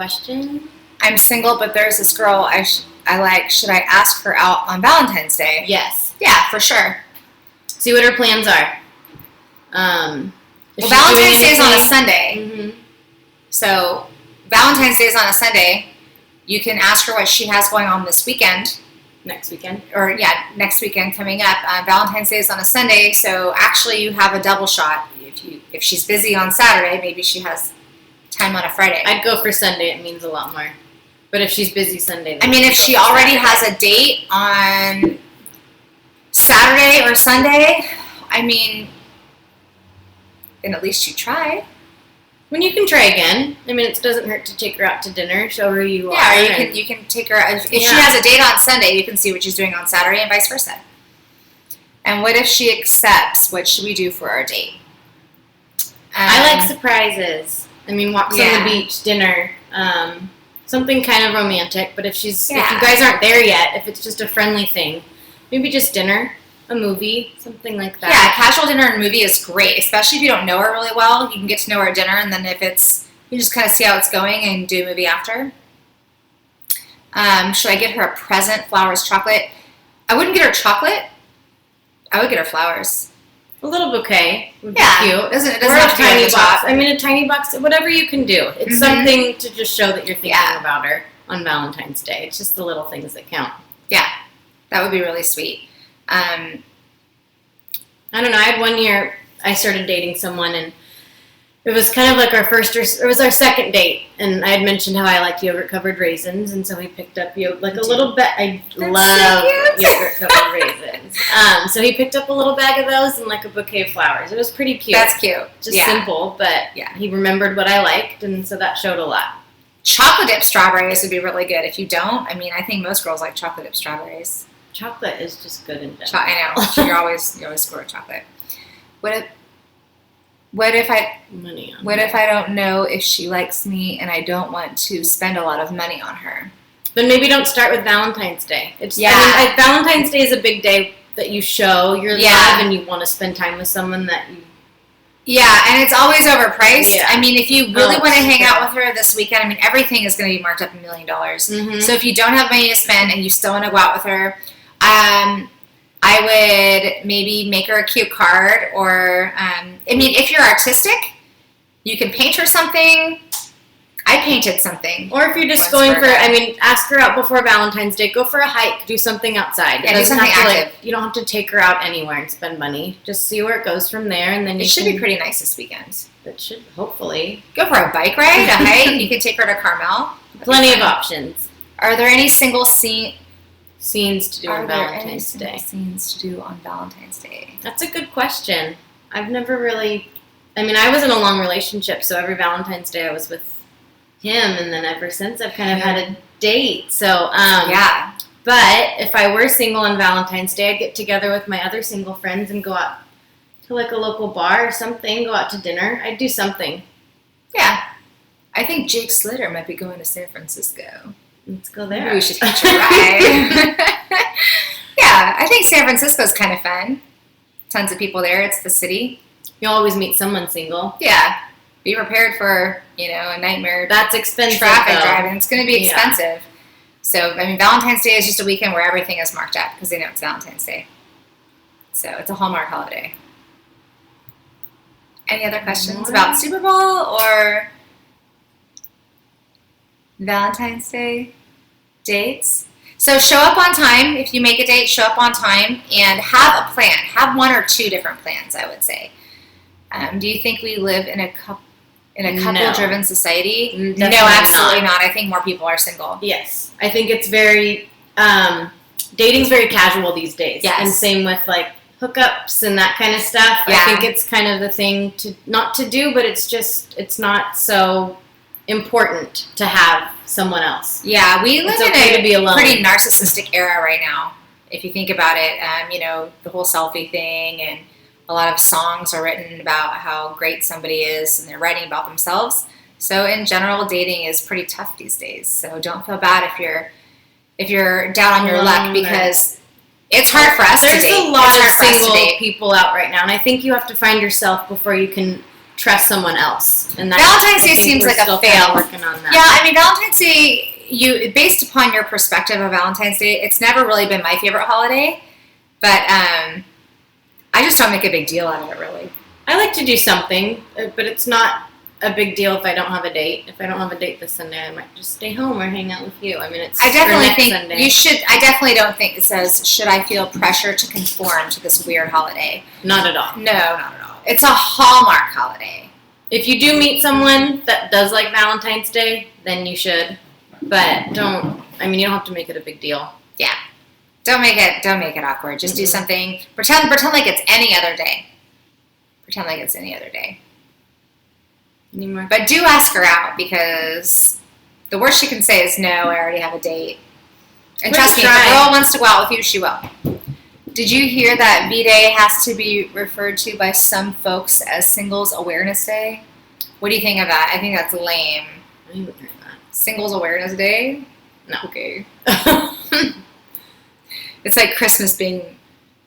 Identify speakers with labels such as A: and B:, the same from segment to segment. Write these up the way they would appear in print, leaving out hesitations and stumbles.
A: question.
B: I'm single, but there's this girl I like. Should I ask her out on Valentine's Day?
A: Yes.
B: Yeah, for sure.
A: See what her plans are.
B: Well, Valentine's Day is on a Sunday.
A: Mm-hmm.
B: So Valentine's Day is on a Sunday. You can ask her what she has going on this weekend.
A: Next weekend.
B: Next weekend coming up. Valentine's Day is on a Sunday, so actually you have a double shot. If she's busy on Saturday, maybe she has time on a Friday.
A: I'd go for Sunday. It means a lot more. But if she's busy Sunday,
B: I mean, if she already has a date on Saturday or Sunday, I mean, then at least you tried.
A: When you can try again. I mean, it doesn't hurt to take her out to dinner, show her you are.
B: Yeah, or you can take her. If she has a date on Sunday, you can see what she's doing on Saturday, and vice versa. And what if she accepts? What should we do for our date?
A: I like surprises. I mean, walks on the beach, dinner, something kind of romantic. But if you guys aren't there yet, if it's just a friendly thing, maybe just dinner. A movie, something like that.
B: Yeah, casual dinner and movie is great, especially if you don't know her really well. You can get to know her at dinner, and then you just kind of see how it's going and do a movie after. Should I get her a present? Flowers, chocolate? I wouldn't get her chocolate. I would get her flowers.
A: A little bouquet would be cute.
B: It doesn't
A: or
B: have
A: a
B: to be
A: tiny
B: like
A: box. I mean, a tiny box, whatever you can do. It's something to just show that you're thinking about her on Valentine's Day. It's just the little things that count.
B: Yeah, that would be really sweet.
A: I don't know. I had one year I started dating someone, and it was kind of like it was our second date, and I had mentioned how I liked yogurt-covered raisins, and so we picked up a little bit. I love yogurt-covered raisins. So he picked up a little bag of those and like a bouquet of flowers. It was pretty cute.
B: That's cute.
A: Just simple, but he remembered what I liked, and so that showed a lot.
B: Chocolate dip strawberries would be really good. If you don't, I mean, I think most girls like chocolate dip strawberries.
A: Chocolate is just good in general.
B: I know. You always score chocolate. What if I don't know if she likes me and I don't want to spend a lot of money on her?
A: Then maybe don't start with Valentine's Day. Valentine's Day is a big day that you show your love and you want to spend time with someone that you.
B: Yeah, and it's always overpriced.
A: Yeah.
B: I mean, if you really want to hang out with her this weekend, I mean, everything is going to be marked up $1 million.
A: Mm-hmm.
B: So if you don't have money to spend and you still want to go out with her, I would maybe make her a cute card, or I mean, if you're artistic, you can paint her something. I painted something.
A: Or if you're just going ask her out before Valentine's Day. Go for a hike. Do something outside.
B: Yeah, do something active.
A: You don't have to take her out anywhere and spend money. Just see where it goes from there, and then
B: it should be pretty nice this weekend.
A: It should, hopefully.
B: Go for a bike ride, a hike. You can take her to Carmel.
A: Plenty of options.
B: Are there any single scenes
A: to do on Valentine's Day?
B: Scenes to do on Valentine's Day?
A: That's a good question. I've never really. I mean, I was in a long relationship, so every Valentine's Day I was with him, and then ever since I've kind of had a date. So but if I were single on Valentine's Day, I'd get together with my other single friends and go out to like a local bar or something. Go out to dinner. I'd do something.
B: Yeah, I think Jake Slater might be going to San Francisco.
A: Let's go there.
B: Maybe we should catch a ride. Yeah, I think San Francisco's kind of fun. Tons of people there. It's the city.
A: You always meet someone single.
B: Yeah. Be prepared for, a nightmare.
A: That's expensive.
B: Traffic driving. It's going to be expensive. Yeah. So, I mean, Valentine's Day is just a weekend where everything is marked up because they know it's Valentine's Day. So, it's a Hallmark holiday. Any other questions about Super Bowl or Valentine's Day dates? So, show up on time. If you make a date, show up on time and have a plan. Have one or two different plans, I would say. Do you think we live in a couple-driven society? No, absolutely not. I think more people are single.
A: Yes. I think it's very, dating's very casual these days.
B: Yes.
A: And same with, like, hookups and that kind of stuff. Yeah. I think it's kind of the thing not to do, but it's not so important to have someone else.
B: Yeah, we live in a pretty narcissistic era right now, if you think about it. The whole selfie thing, and a lot of songs are written about how great somebody is, and they're writing about themselves. So in general, dating is pretty tough these days. So don't feel bad if you're down on your luck, because it's hard for us to date.
A: There's a lot of single people out right now, and I think you have to find yourself before you can trust someone else. And
B: Valentine's Day seems like a fail.
A: Working on that.
B: Yeah, I mean, Valentine's Day, based upon your perspective of Valentine's Day, it's never really been my favorite holiday, but I just don't make a big deal out of it, really.
A: I like to do something, but it's not a big deal if I don't have a date. If I don't have a date this Sunday, I might just stay home or hang out with you. I mean, I definitely think Sunday.
B: You should. I definitely don't think it says, should I feel pressure to conform to this weird holiday?
A: Not at all.
B: No, not at all. It's a Hallmark holiday.
A: If you do meet someone that does like Valentine's Day, then you should. But you don't have to make it a big deal.
B: Yeah. Don't make it awkward. Just do something. Pretend like it's any other day. Pretend like it's any other day.
A: Anymore.
B: But do ask her out, because the worst she can say is, no, I already have a date. And trust me, if the girl wants to go out with you, she will. Did you hear that V-Day has to be referred to by some folks as Singles Awareness Day? What do you think of that? I think that's lame.
A: I haven't heard that.
B: Singles Awareness Day?
A: No.
B: Okay. It's like Christmas being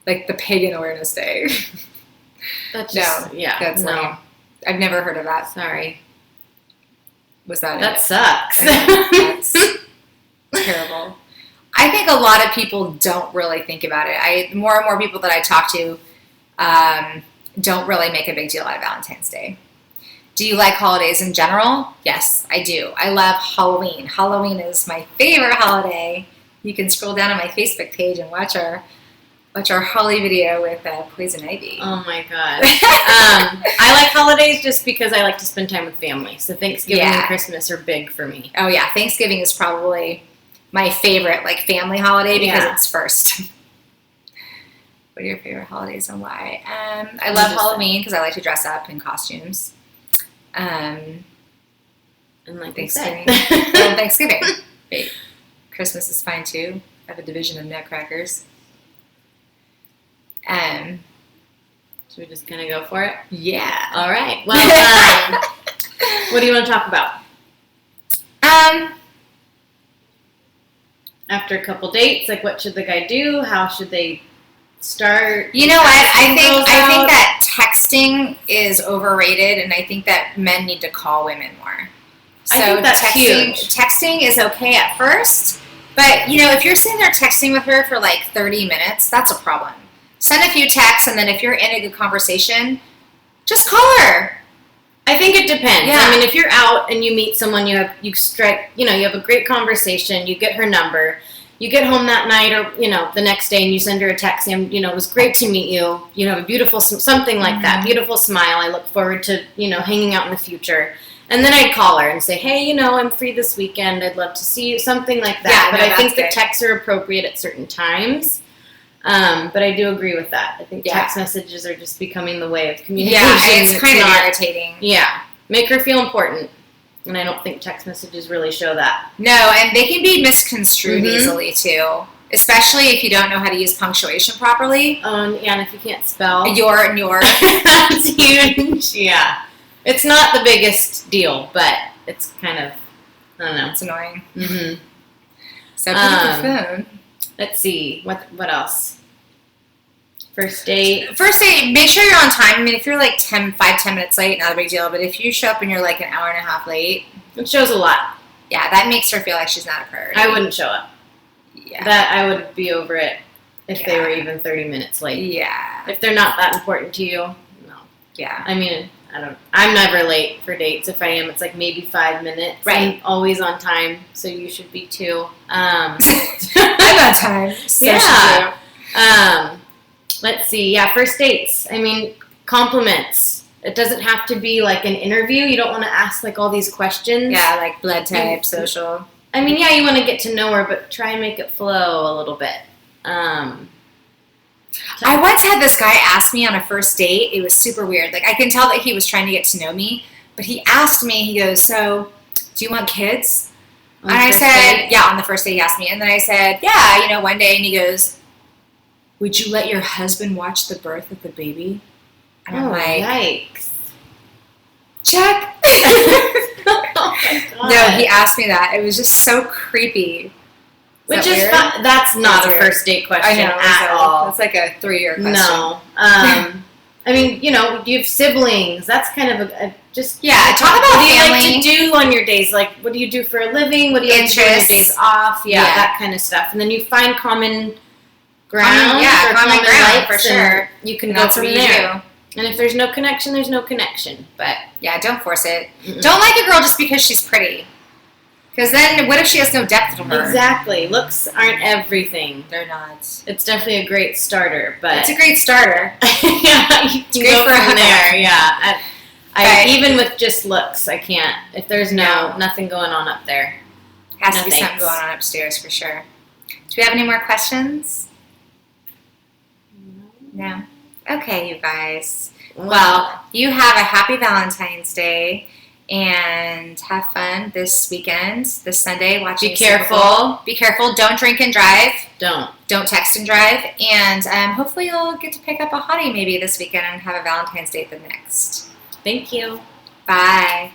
B: like the Pagan Awareness Day.
A: That's lame.
B: I've never heard of that.
A: Sorry.
B: Was that
A: That sucks.
B: That's terrible. I think a lot of people don't really think about it. More and more people that I talk to don't really make a big deal out of Valentine's Day. Do you like holidays in general? Yes, I do. I love Halloween. Halloween is my favorite holiday. You can scroll down on my Facebook page and watch our Holly video with Poison Ivy.
A: Oh my god. I like holidays just because I like to spend time with family. So Thanksgiving and Christmas are big for me.
B: Oh yeah, Thanksgiving is probably my favorite family holiday because it's first. What are your favorite holidays and why? I love Halloween because I like to dress up in costumes.
A: And like
B: Thanksgiving. Well, Thanksgiving. Wait, Christmas is fine too. I have a division of nutcrackers.
A: Should we just kind of go for it?
B: Yeah.
A: All right. Well, what do you want to talk about? After a couple dates, what should the guy do? How should they start?
B: You know what? I think that texting is overrated, and I think that men need to call women more. So
A: I think that's huge.
B: Texting is okay at first, but if you're sitting there texting with her for 30 minutes, that's a problem. Send a few texts, and then if you're in a good conversation, just call her.
A: I think it depends.
B: Yeah.
A: I mean, if you're out and you meet someone, you have a great conversation, you get her number, you get home that night or, the next day and you send her a text saying, it was great to meet you. You have a beautiful, something like that, beautiful smile. I look forward to, hanging out in the future. And then I'd call her and say, hey, I'm free this weekend. I'd love to see you, something like that.
B: Yeah,
A: but I think the texts are appropriate at certain times. But I do agree with that. I think text messages are just becoming the way of communication.
B: Yeah, it's kind of irritating.
A: Yeah. Make her feel important. And I don't think text messages really show that.
B: No, and they can be misconstrued easily, too. Especially if you don't know how to use punctuation properly.
A: And if you can't spell.
B: Your and your.
A: That's huge. Yeah. It's not the biggest deal, but it's kind of, I don't know.
B: It's annoying.
A: Mm-hmm.
B: So pick up the phone.
A: Let's see. What else? First date,
B: make sure you're on time. I mean, if you're 5-10 minutes late, not a big deal. But if you show up and you're an hour and a half late,
A: it shows a lot.
B: Yeah, that makes her feel like she's not a priority.
A: I wouldn't show up.
B: Yeah.
A: That I would be over it if they were even 30 minutes late.
B: Yeah.
A: If they're not that important to you, no.
B: Yeah.
A: I mean, I'm never late for dates. If I am, it's maybe 5 minutes.
B: Right.
A: I'm always on time, so you should be too.
B: I'm on time. So
A: yeah. Let's see. Yeah, first dates. I mean, compliments. It doesn't have to be an interview. You don't want to ask all these questions.
B: Yeah, blood type, social.
A: I mean, yeah, you want to get to know her, but try and make it flow a little bit.
B: I once had this guy ask me on a first date. It was super weird. I can tell that he was trying to get to know me, but he asked me, he goes, so, do you want kids? And I said, yeah, on the first date he asked me. And then I said, yeah, one day. And he goes, would you let your husband watch the birth of the baby? And I'm
A: yikes.
B: Check.
A: Oh my God.
B: No, he asked me that. It was just so creepy.
A: Which is that's not a first date question at all.
B: It's a 3-year question.
A: No. I mean, you know, you have siblings. That's kind of talk
B: about
A: what do you
B: family.
A: like to do on your days? Like, what do you do for a living? What do you like to do on your days off? Yeah, that kind of stuff. And then you find common ground.
B: Common ground for sure.
A: You can go from there. And if there's no connection, there's no connection. But
B: yeah, don't force it. Mm-mm. Don't like a girl just because she's pretty. Because then, what if she has no depth to her?
A: Exactly. Looks aren't everything.
B: They're not.
A: It's definitely a great starter, but
B: it's a great starter.
A: Yeah, you can go from there. Yeah. I even with just looks, I can't. If there's nothing going on up there,
B: has to be something going on upstairs for sure. Do we have any more questions? No. Okay, you guys. Well, you have a happy Valentine's Day. And have fun this weekend, this Sunday, watching
A: Be careful.
B: Be careful. Don't drink and drive.
A: Don't
B: text and drive. And hopefully you'll get to pick up a hottie maybe this weekend and have a Valentine's Day the next.
A: Thank you.
B: Bye.